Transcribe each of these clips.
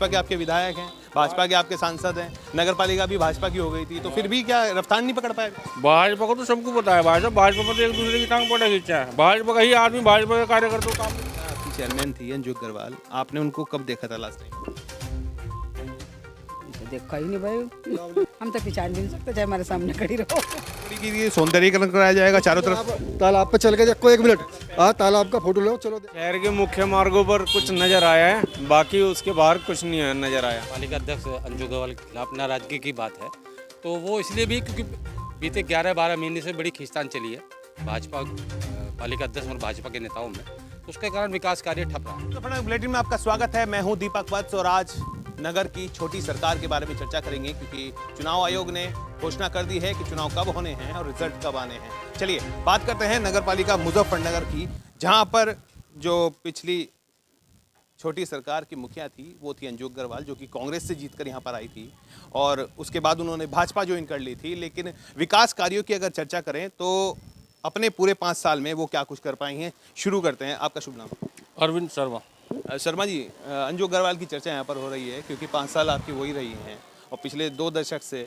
भाजपा के आपके विधायक हैं, भाजपा के आपके सांसद हैं, नगर पालिका भी भाजपा की हो गई थी, तो फिर भी क्या रफ्तार नहीं पकड़ पाएगा? भाजपा को तो सबको पता है भाई साहब, भाजपा पर तो एक दूसरे की टांग पड़ा खींचा है। भाजपा का ही आदमी भाजपा के कार्यकर्ता काम। आपकी चेयरमैन थी अंजू अग्रवाल, आपने उनको कब देखा था लास्ट टाइम? देखा ही नहीं भाई, हम तो पहचान भी नहीं सकते चाहे हमारे सामने खड़ी रहो। ये सौंदर्यीकरण कराया जाएगा चारों तरफ। तालाब पे चल के देखो, 1 मिनट तालाब का फोटो लो, चलो। शहर के मुख्य मार्गों पर कुछ नजर आया है, बाकी उसके बाहर कुछ नहीं है नजर आया। पालिका अध्यक्ष अंजू अग्रवाल के खिलाफ नाराजगी की बात है, तो वो इसलिए भी क्योंकि बीते 11-12 महीने से बड़ी खींचतान चली है भाजपा पालिका अध्यक्ष और भाजपा के नेताओं में, तो उसके कारण विकास कार्य ठप रहा है। तो बुलेटिन में आपका स्वागत है, मैं हूं दीपक वत्स और आज नगर की छोटी सरकार के बारे में चर्चा करेंगे क्योंकि चुनाव आयोग ने घोषणा कर दी है कि चुनाव कब होने हैं और रिजल्ट कब आने हैं। चलिए बात करते हैं नगर पालिका मुजफ्फरनगर की, जहां पर जो पिछली छोटी सरकार की मुखिया थी वो थी अंजू अग्रवाल, जो कि कांग्रेस से जीतकर यहां पर आई थी और उसके बाद उन्होंने भाजपा ज्वाइन कर ली थी। लेकिन विकास कार्यों की अगर चर्चा करें तो अपने पूरे 5 साल में वो क्या कुछ कर पाई हैं, शुरू करते हैं। आपका शुभ नाम? अरविंद शर्मा। शर्मा जी, अंजू अग्रवाल की चर्चा यहाँ पर हो रही है क्योंकि 5 साल आपकी वही रही हैं और पिछले 2 दशक से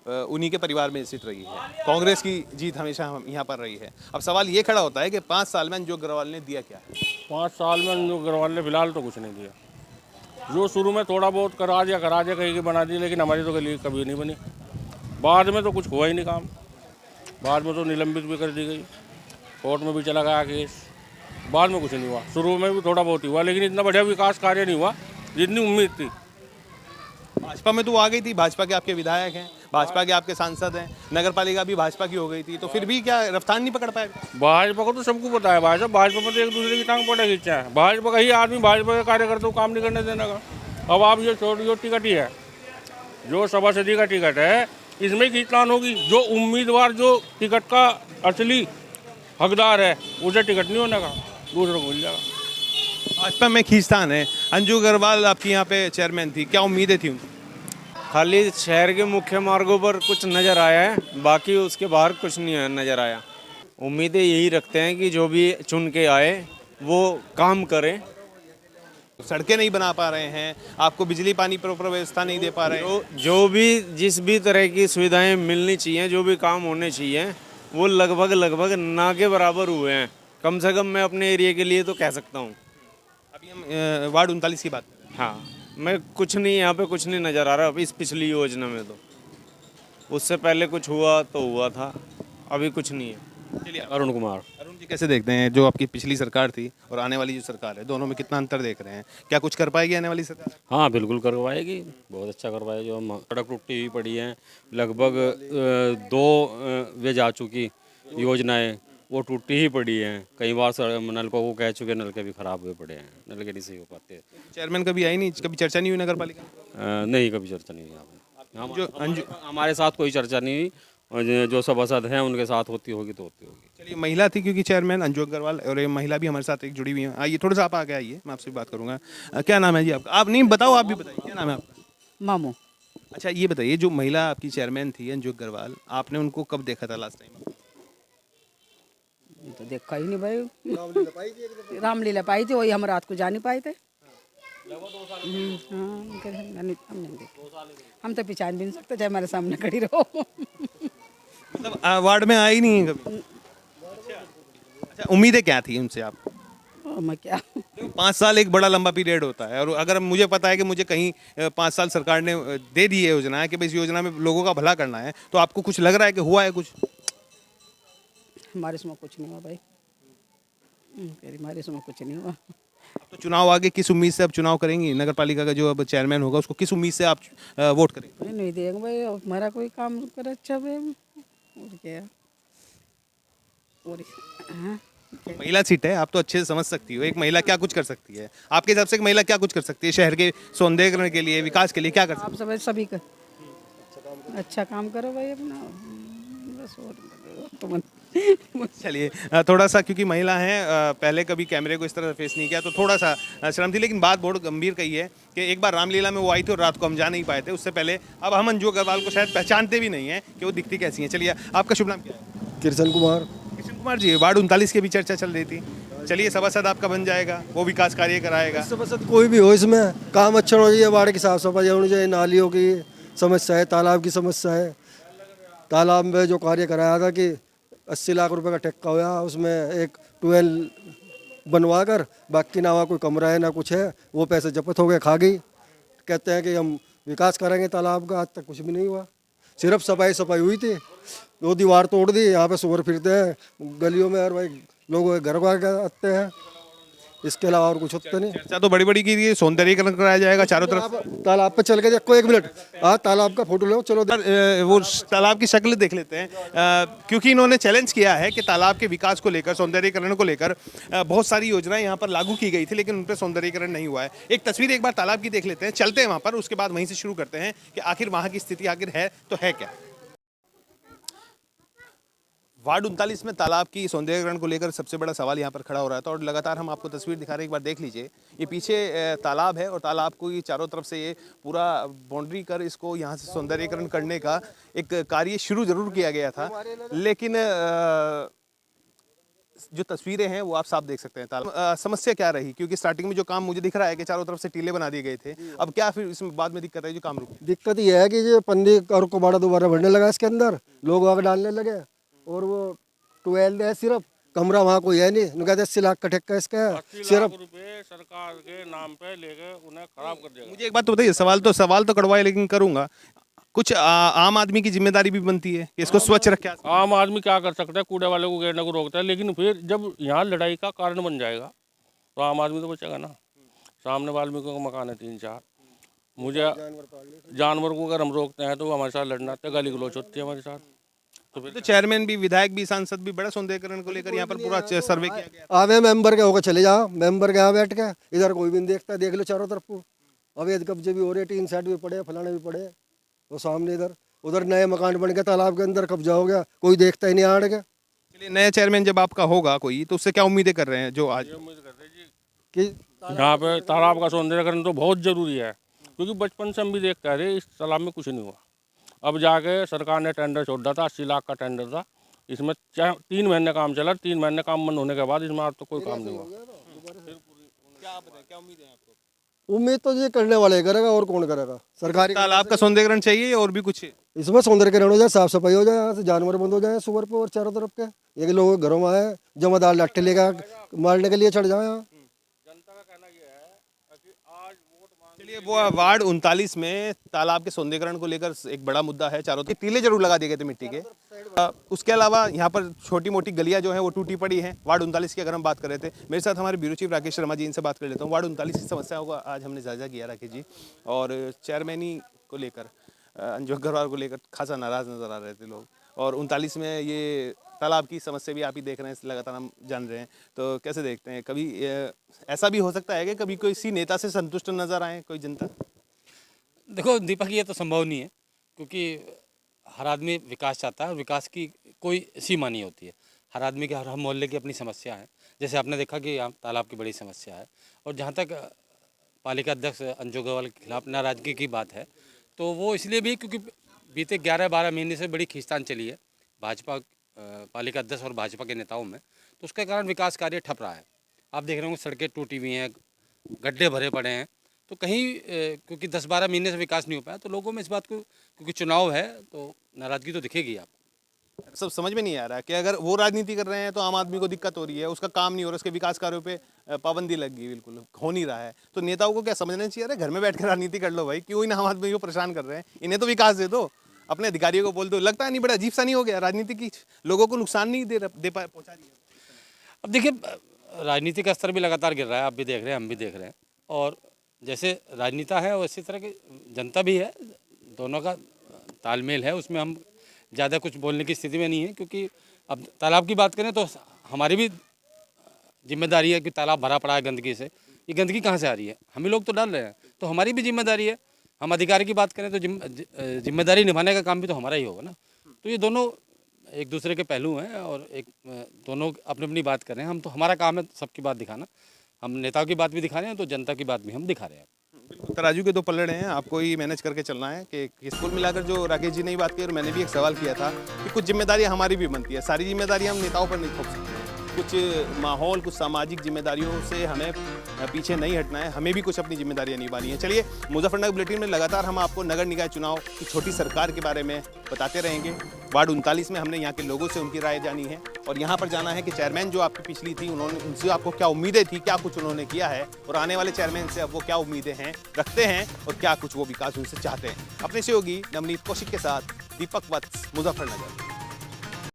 उन्हीं के परिवार में सीट रही है। कांग्रेस की जीत हमेशा यहाँ पर रही है। अब सवाल ये खड़ा होता है कि 5 साल में अंजू अग्रवाल ने दिया क्या है? 5 साल में अंजू अग्रवाल ने फिलहाल तो कुछ नहीं दिया। जो शुरू में थोड़ा बहुत करा दिया कहीं की बना दी, लेकिन हमारी तो गली कभी नहीं बनी। बाद में तो कुछ हुआ ही नहीं काम, बाद में तो निलंबित भी कर दी गई, कोर्ट में भी चला गया केस, बाद में कुछ नहीं हुआ। शुरू में भी थोड़ा बहुत ही हुआ, लेकिन इतना बढ़िया विकास कार्य नहीं हुआ जितनी उम्मीद थी। भाजपा में तो आ गई थी, भाजपा के आपके विधायक हैं, भाजपा के आपके सांसद हैं, नगर पालिका भी भाजपा की हो गई थी, तो फिर भी क्या रफ्तार नहीं पकड़ पाएगा? भाजपा को तो सबको पता है भाई साहब, भाजपा पर तो एक दूसरे की टांग पड़ा खींचा है। भाजपा का ही आदमी भाजपा के कार्यकर्ता को काम नहीं करने देने का। अब आप ये छोटी जो टिकट ही है, जो सभासदी का टिकट है, इसमें खींचतान होगी। जो उम्मीदवार जो टिकट का असली हकदार है उसे टिकट नहीं होने का, दूसरों को मिल जाएगा। भाजपा में खींचतान है। अंजू अग्रवाल आपकी यहाँ पे चेयरमैन थी, क्या उम्मीदें थी उनकी? खाली शहर के मुख्य मार्गों पर कुछ नजर आया है, बाकी उसके बाहर कुछ नहीं है नजर आया। उम्मीदें यही रखते हैं कि जो भी चुन के आए वो काम करें। सड़कें नहीं बना पा रहे हैं, आपको बिजली पानी प्रॉपर व्यवस्था नहीं दे पा रहे हैं। जो भी जिस भी तरह की सुविधाएं मिलनी चाहिए, जो भी काम होने चाहिए, वो लगभग ना के बराबर हुए हैं। कम से कम मैं अपने एरिया के लिए तो कह सकता हूँ। अभी हम वार्ड 39 की बात कर रहे हैं। हाँ, मैं कुछ नहीं, यहाँ पे कुछ नहीं नज़र आ रहा इस पिछली योजना में। तो उससे पहले कुछ हुआ तो हुआ था, अभी कुछ नहीं है। चलिए, अरुण कुमार। अरुण जी कैसे देखते हैं जो आपकी पिछली सरकार थी और आने वाली जो सरकार है, दोनों में कितना अंतर देख रहे हैं? क्या कुछ कर पाएगी आने वाली सरकार? हाँ बिल्कुल करवाएगी, बहुत अच्छा करवाएगी। जो सड़क टूटी हुई पड़ी हैं, लगभग 2 वे जा चुकी योजनाएं वो टूटी ही पड़ी हैं। कई बार नलकों को कह चुके, नलके भी खराब हुए पड़े हैं, नलके नहीं सही हो पाते। चेयरमैन कभी आई नहीं, कभी चर्चा नहीं हुई नगर पालिका? नहीं, कभी चर्चा नहीं हुई। जो हमारे साथ कोई चर्चा नहीं हुई, और जो सभासद हैं उनके साथ होती होगी तो होती होगी। चलिए, महिला थी क्योंकि चेयरमैन अंजू अग्रवाल और ये महिला भी हमारे साथ एक जुड़ी हुई है। आइए थोड़ा सा आप आगे आइए, मैं आपसे बात करूंगा। क्या नाम है जी आपका? आप नहीं बताओ, आप भी बताइए, क्या नाम है आपका? मामू। अच्छा ये बताइए, जो महिला आपकी चेयरमैन थी अंजू अग्रवाल, आपने उनको कब देखा था लास्ट टाइम? तो देखा ही नहीं भाई, रामलीला पाई थी, वही हम रात को जा नहीं पाए थे। हम तो पहचान भी नहीं सकते चाहे हमारे सामने खड़ी रहो। मतलब वार्ड में आई नहीं है कभी? अच्छा, उम्मीदें क्या थी उनसे आप? मैं क्या, 5 साल एक बड़ा लंबा पीरियड होता है और अगर मुझे पता है कि मुझे कहीं 5 साल सरकार ने दे दी है योजना है कि इस योजना में लोगों का भला करना है, तो आपको कुछ लग रहा है कि हुआ है कुछ? हमारे इसमें कुछ नहीं हुआ भाई, हमारे इसमें कुछ नहीं हुआ। अब तो चुनाव आगे, किस उम्मीद से अब चुनाव करेंगी? नगर पालिका का जो अब चेयरमैन होगा उसको किस उम्मीद से आप वोट करेंगे? नहीं देंगे भाई, हमारा कोई काम करे अच्छा भाई, और क्या। और हाँ, महिला सीट है, आप तो अच्छे से समझ सकती हो एक महिला क्या कुछ कर सकती है। आपके हिसाब से एक महिला क्या कुछ कर सकती है शहर के सौंदर्यीकरण के लिए, विकास के लिए? क्या कर सकती आप सब सभी का अच्छा काम करो भाई अपना, बस। और तुम चलिए, थोड़ा सा क्योंकि महिला हैं, पहले कभी कैमरे को इस तरह फेस नहीं किया तो थोड़ा सा शर्म थी, लेकिन बात बहुत गंभीर कही है कि एक बार रामलीला में वो आई थी और रात को हम जा नहीं पाए थे। उससे पहले अब हम अंजू अग्रवाल को शायद पहचानते भी नहीं हैं कि वो दिखती कैसी हैं। चलिए, आपका शुभ नाम क्या है? किशन कुमार। किशन कुमार जी, वार्ड 39 की भी चर्चा चल रही थी, चलिए सभासद आपका बन जाएगा, वो विकास कार्य कराएगा। सभासद कोई भी हो, इसमें काम अच्छा होना चाहिए, वार्ड की साफ सफाई होनी चाहिए, नालियों की समस्या है, तालाब की समस्या है। तालाब में जो कार्य कराया था कि 80 लाख रुपए का ठेका हुआ, उसमें एक ट्यूबवेल बनवा कर, बाकी ना वहाँ कोई कमरा है ना कुछ है, वो पैसे जब्त हो गए, खा गई। कहते हैं कि हम विकास करेंगे तालाब का, आज तक कुछ भी नहीं हुआ, सिर्फ सफाई हुई थी। 2 दीवार तोड़ दी, यहाँ पे सुअर फिरते हैं गलियों में और भाई लोग घर को आते हैं, इसके अलावा और कुछ होता नहीं। चर्चा तो बड़ी बड़ी की गई, सौंदर्यीकरण कराया जाएगा चारों तरफ। तालाब पे चल के देखो, 1 मिनट, तालाब का फोटो लो, चलो। वो तालाब की शक्ल देख लेते हैं, क्योंकि इन्होंने चैलेंज किया है कि तालाब के विकास को लेकर, सौंदर्यीकरण को लेकर बहुत सारी योजनाएं यहाँ पर लागू की गई थी, लेकिन उन पर सौंदर्यीकरण नहीं हुआ है। एक तस्वीर एक बार तालाब की देख लेते हैं, चलते हैं वहाँ पर, उसके बाद वहीं से शुरू करते हैं कि आखिर वहाँ की स्थिति आखिर है तो है क्या। वार्ड 39 में तालाब की सौंदर्यीकरण को लेकर सबसे बड़ा सवाल यहाँ पर खड़ा हो रहा था और लगातार हम आपको तस्वीर दिखा रहे हैं, एक बार देख लीजिए। ये पीछे तालाब है और तालाब को ये चारों तरफ से ये पूरा बाउंड्री कर इसको यहाँ से सौंदर्यीकरण करने का एक कार्य शुरू जरूर किया गया था, लेकिन जो तस्वीरें हैं वो आप साफ देख सकते हैं। समस्या क्या रही, क्योंकि स्टार्टिंग में जो काम मुझे दिख रहा है कि चारों तरफ से टीले बना दिए गए थे, अब क्या फिर इसमें बाद में दिक्कत है जो काम रुक? दिक्कत ये है कि जो पन्नी और कबाड़ा दोबारा भरने लगा इसके अंदर, लोग आग डालने लगे, और वो 12 है, सिर्फ कमरा वहाँ कोई है नहीं। कहते 80 लाख का ठेका इसका है, सिर्फ रुपए सरकार के नाम पे लेके उन्हें खराब कर दिया। मुझे एक बात तो बताइए, सवाल तो कड़वा है लेकिन करूंगा, कुछ आम आदमी की जिम्मेदारी भी बनती है कि इसको स्वच्छ रखे। आम आदमी क्या कर सकता है, कूड़े वाले को गिरने को रोकता है, लेकिन फिर जब यहाँ लड़ाई का कारण बन जाएगा तो आम आदमी तो बचेगा ना। सामने वाल्मीकि का मकान है 3-4, मुझे जानवर को अगर हम रोकते हैं तो वो हमारे साथ लड़ना आते, गाली गलौच होती है हमारे साथ। तो फिर तो चेयरमैन भी, विधायक भी, सांसद भी बड़ा सौंदर्यीकरण को लेकर यहाँ पर पूरा सर्वे किया गया। आवे मेंबर के होकर चले जाओ, मेंबर के यहाँ बैठ के, इधर कोई भी नहीं देखता, देख लो चारों तरफ को अवैध कब्जे भी हो रहे, टीन सेट भी पड़े, फलाने भी पड़े, वो सामने इधर उधर नए मकान बन गए, तालाब के अंदर कब्जा हो गया, कोई देखता ही नहीं आड़ के। चलिए, नया चेयरमैन जब आपका होगा कोई, तो उससे क्या उम्मीदें कर रहे हैं जो आज? उम्मीद करते हैं जी कि यहाँ पे तालाब का सौंदर्यीकरण तो बहुत जरूरी है, क्योंकि बचपन से हम भी देखते आ रहे इस तालाब में कुछ नहीं हुआ। अब जाके सरकार ने टेंडर छोड़ दिया था, 80 लाख का टेंडर था, इसमें 3 महीने काम चला, 3 महीने काम बंद होने के बाद इसमें आज तो कोई काम नहीं हुआ। क्या उम्मीद है आपको? उम्मीद तो ये करने वाले करेगा, और कौन करेगा? सरकारी तालाब का सौंदर्यीकरण चाहिए और भी कुछ? इसमें सौंदर्यीकरण हो जाए, साफ सफाई हो जाए, यहाँ से जानवर बंद हो जाए सुअर पे और चारों तरफ के, ये लोग घरों में आए जमादार लट्ठे लेकर मारने के लिए चढ़ जाए यहाँ। चलिए, वो वार्ड 39 में तालाब के सौंदर्यीकरण को लेकर एक बड़ा मुद्दा है, चारों तरफ टीले जरूर लगा दिए गए थे मिट्टी के। उसके अलावा यहाँ पर छोटी मोटी गलियां जो है वो टूटी पड़ी हैं। वार्ड 39 की अगर हम बात कर रहे थे, मेरे साथ हमारे ब्यूरो चीफ राकेश शर्मा जी, इनसे बात कर लेता हूँ। वार्ड 39 की समस्याओं का आज हमने जायजा किया राकेश जी, और चेयरमैनी को लेकर, अंजू अग्रवाल को लेकर खासा नाराज नजर आ रहे थे लोग, और 39 में ये तालाब की समस्या भी आप ही देख रहे हैं, लगातार हम जान रहे हैं, तो कैसे देखते हैं? कभी ऐसा भी हो सकता है कि कभी कोई सी नेता से संतुष्ट नजर आए कोई जनता? देखो दीपक, ये तो संभव नहीं है, क्योंकि हर आदमी विकास चाहता है, विकास की कोई सीमा नहीं होती है। हर आदमी के, हर मोहल्ले की अपनी समस्या है। जैसे आपने देखा कि यहाँ तालाब की बड़ी समस्या है, और जहाँ तक पालिका अध्यक्ष अंजू अग्रवाल के खिलाफ नाराजगी की बात है, तो वो इसलिए भी क्योंकि बीते 11-12 महीने से बड़ी खींचतान चली है भाजपा, पालिका अध्यक्ष और भाजपा के नेताओं में, तो उसके कारण विकास कार्य ठप रहा है। आप देख रहे होंगे सड़कें टूटी हुई हैं, गड्ढे भरे पड़े हैं, तो कहीं क्योंकि 10-12 महीने से विकास नहीं हो पाया, तो लोगों में इस बात को, क्योंकि चुनाव है तो नाराजगी तो दिखेगी आपको। सब समझ में नहीं आ रहा कि अगर वो राजनीति कर रहे हैं तो आम आदमी को दिक्कत हो रही है, उसका काम नहीं हो रहा, उसके विकास कार्यों पे पाबंदी लग गई, बिल्कुल हो नहीं रहा है, तो नेताओं को क्या समझना चाहिए? अरे घर में बैठ कर राजनीति कर लो भाई, क्यों इन आम आदमी को परेशान कर रहे हैं? इन्हें तो विकास दे दो, अपने अधिकारियों को बोल दो। लगता है नहीं बड़ा अजीब सा नहीं हो गया? राजनीति की लोगों को नुकसान नहीं पहुंचा रही है। अब देखिए, राजनीति का स्तर भी लगातार गिर रहा है, आप भी देख रहे हैं, हम भी देख रहे हैं, और जैसे राजनेता है वैसी तरह की जनता भी है, दोनों का तालमेल है, उसमें हम ज़्यादा कुछ बोलने की स्थिति में नहीं है। क्योंकि अब तालाब की बात करें तो हमारी भी जिम्मेदारी है कि तालाब भरा पड़ा है गंदगी से, ये गंदगी कहाँ से आ रही है? हम ही लोग तो डाल रहे हैं, तो हमारी भी जिम्मेदारी है। हम अधिकारी की बात करें तो जिम्मेदारी निभाने का काम भी तो हमारा ही होगा ना। तो ये दोनों एक दूसरे के पहलू हैं, और एक दोनों अपनी अपनी बात कर रहे हैं। हम तो, हमारा काम है सबकी बात दिखाना, हम नेताओं की बात भी दिखा रहे हैं, तो जनता की बात भी हम दिखा रहे हैं। तराजू के 2 पल्ले हैं, आपको ही मैनेज करके चलना है। कि कुल मिलाकर जो राकेश जी ने ही बात की, और मैंने भी एक सवाल किया था कि कुछ जिम्मेदारी हमारी भी बनती है, सारी जिम्मेदारी हम नेताओं पर नहीं थोप सकते। कुछ माहौल, कुछ सामाजिक जिम्मेदारियों से हमें पीछे नहीं हटना है, हमें भी कुछ अपनी जिम्मेदारियां निभानी है। चलिए, मुजफ्फरनगर बुलेटिन में लगातार हम आपको नगर निकाय चुनाव की छोटी सरकार के बारे में बताते रहेंगे। वार्ड 39 में हमने यहाँ के लोगों से उनकी राय जानी है और यहाँ पर जाना है कि चेयरमैन जो आपकी पिछली थी, उनसे आपको क्या उम्मीदें थी, क्या कुछ उन्होंने किया है और आने वाले चेयरमैन से अब वो क्या उम्मीदें हैं, रखते हैं और क्या कुछ वो विकास उनसे चाहते हैं। अपने सहयोगी नवनीत कौशिक के साथ दीपक वत्स, मुजफ्फरनगर।